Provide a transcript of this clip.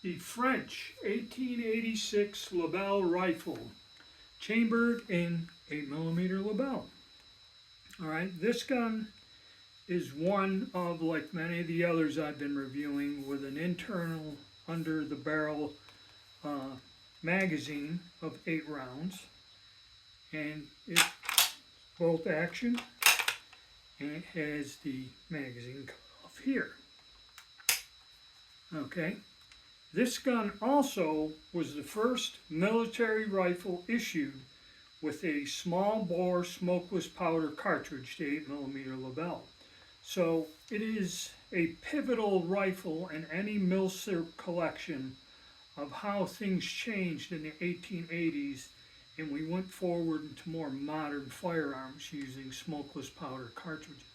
The French 1886 Lebel rifle, chambered in 8mm Lebel. All right, this gun is one of, like many of the others I've been reviewing, with an internal under the barrel uh, magazine of 8 rounds, and it's bolt action, and it has the magazine cutoff here. Okay, this gun also was the first military rifle issued with a small bore smokeless powder cartridge to 8mm Lebel. So it is a pivotal rifle in any military collection of how things changed in the 1880s, and we went forward into more modern firearms using smokeless powder cartridges.